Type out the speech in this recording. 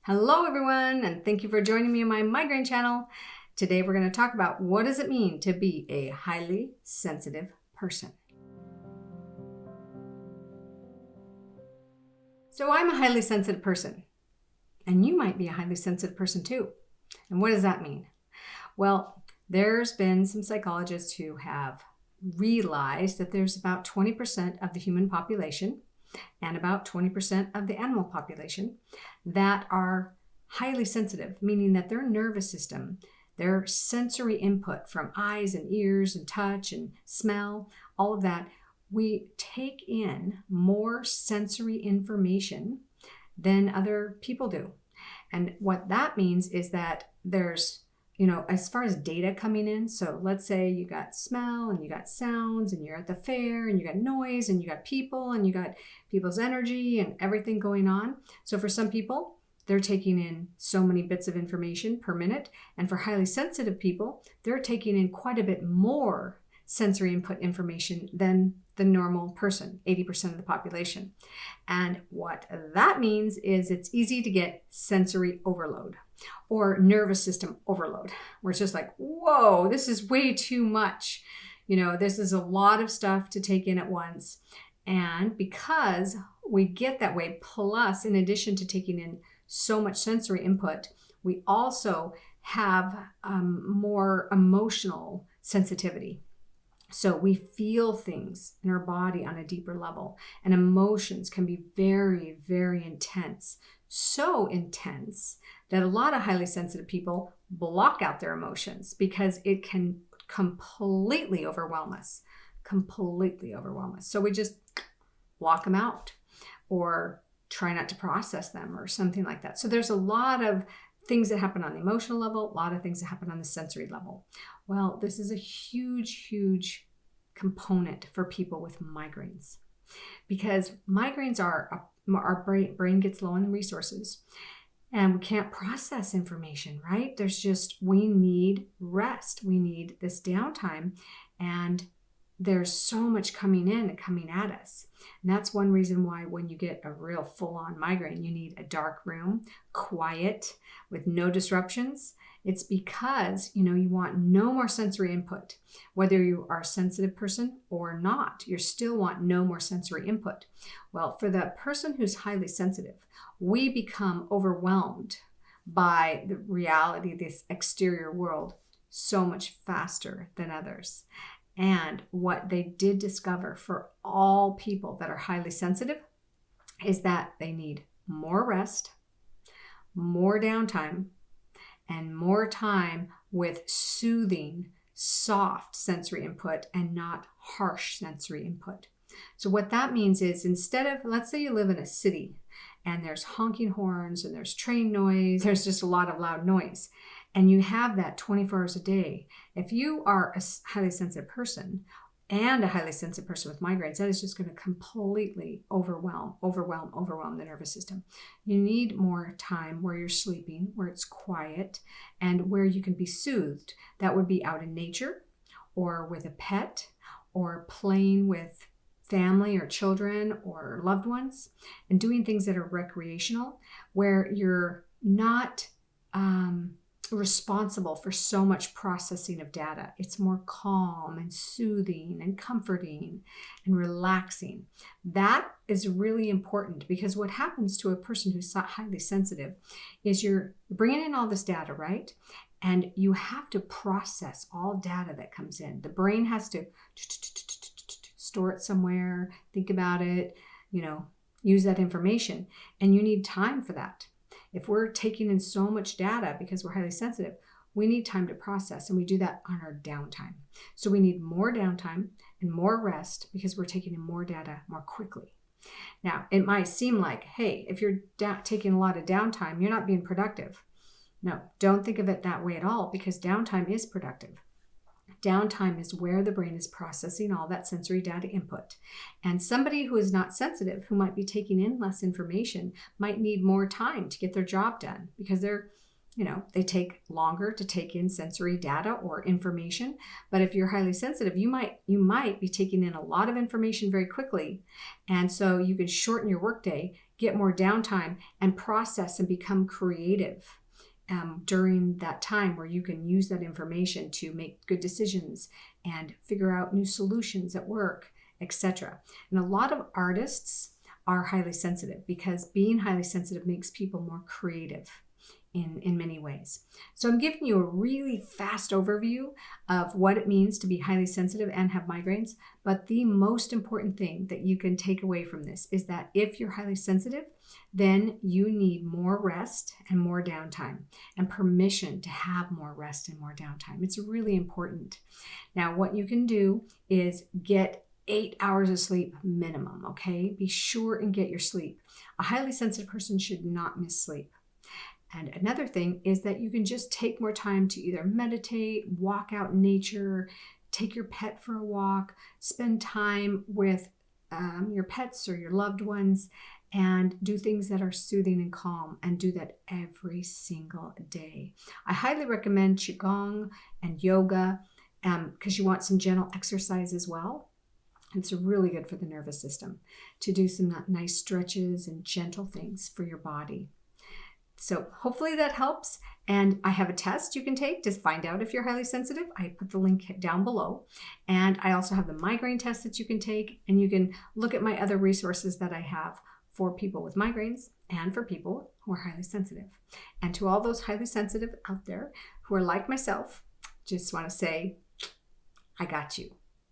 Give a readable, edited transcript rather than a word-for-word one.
Hello everyone, and thank you for joining me on my migraine channel. Today we're going to talk about what does it mean to be a highly sensitive person. So I'm a highly sensitive person, and you might be a highly sensitive person too. And what does that mean? Well, there's been some psychologists who have realized that there's about 20% of the human population and about 20% of the animal population that are highly sensitive, meaning that their nervous system, their sensory input from eyes and ears and touch and smell, all of that, we take in more sensory information than other people do. And what that means is that there's, as far as data coming in, so let's say you got smell and you got sounds and you're at the fair and you got noise and you got people and you got people's energy and everything going on. So for some people, they're taking in so many bits of information per minute. And for highly sensitive people, they're taking in quite a bit more sensory input information than the normal person, 80% of the population. And what that means is it's easy to get sensory overload or nervous system overload, where it's just like, whoa, this is way too much. This is a lot of stuff to take in at once. And because we get that way, plus in addition to taking in so much sensory input, we also have more emotional sensitivity. So we feel things in our body on a deeper level, and emotions can be very, very intense. So intense that a lot of highly sensitive people block out their emotions because it can completely overwhelm us. So we just block them out or try not to process them or something like that. So there's a lot of things that happen on the emotional level, a lot of things that happen on the sensory level. Well, this is a huge, huge component for people with migraines, because migraines are our brain gets low on resources and we can't process information, right? We need rest. We need this downtime, and there's so much coming in and coming at us. And that's one reason why when you get a real full-on migraine, you need a dark room, quiet, with no disruptions. It's because, you want no more sensory input. Whether you are a sensitive person or not, you still want no more sensory input. Well, for the person who's highly sensitive, we become overwhelmed by the reality of this exterior world so much faster than others. And what they did discover for all people that are highly sensitive is that they need more rest, more downtime, and more time with soothing, soft sensory input and not harsh sensory input. So what that means is, instead of, let's say you live in a city and there's honking horns and there's train noise, there's just a lot of loud noise, and you have that 24 hours a day. If you are a highly sensitive person and a highly sensitive person with migraines, that is just going to completely overwhelm the nervous system. You need more time where you're sleeping, where it's quiet, and where you can be soothed. That would be out in nature or with a pet or playing with family or children or loved ones, and doing things that are recreational, where you're not responsible for so much processing of data. It's more calm and soothing and comforting and relaxing. That is really important, because what happens to a person who's highly sensitive is you're bringing in all this data, right? And you have to process all data that comes in. The brain has to store it somewhere, think about it, use that information, and you need time for that. If we're taking in so much data because we're highly sensitive, we need time to process, and we do that on our downtime. So we need more downtime and more rest because we're taking in more data more quickly. Now, it might seem like, hey, if you're taking a lot of downtime, you're not being productive. No, don't think of it that way at all, because downtime is productive. Downtime is where the brain is processing all that sensory data input. And somebody who is not sensitive, who might be taking in less information, might need more time to get their job done, because they take longer to take in sensory data or information. But if you're highly sensitive, you might be taking in a lot of information very quickly. And so you can shorten your workday get more downtime, and process and become creative during that time where you can use that information to make good decisions and figure out new solutions at work, etc. And a lot of artists are highly sensitive because being highly sensitive makes people more creative in many ways. So I'm giving you a really fast overview of what it means to be highly sensitive and have migraines. But the most important thing that you can take away from this is that if you're highly sensitive, then you need more rest and more downtime and permission to have more rest and more downtime. It's really important. Now, what you can do is get 8 hours of sleep minimum, okay? Be sure and get your sleep. A highly sensitive person should not miss sleep. And another thing is that you can just take more time to either meditate, walk out in nature, take your pet for a walk, spend time with your pets or your loved ones, and do things that are soothing and calm, and do that every single day. I highly recommend Qigong and yoga because you want some gentle exercise as well. It's really good for the nervous system to do some nice stretches and gentle things for your body. So hopefully that helps. And I have a test you can take to find out if you're highly sensitive. I put the link down below. And I also have the migraine test that you can take. And you can look at my other resources that I have for people with migraines and for people who are highly sensitive. And to all those highly sensitive out there who are like myself, just want to say, I got you.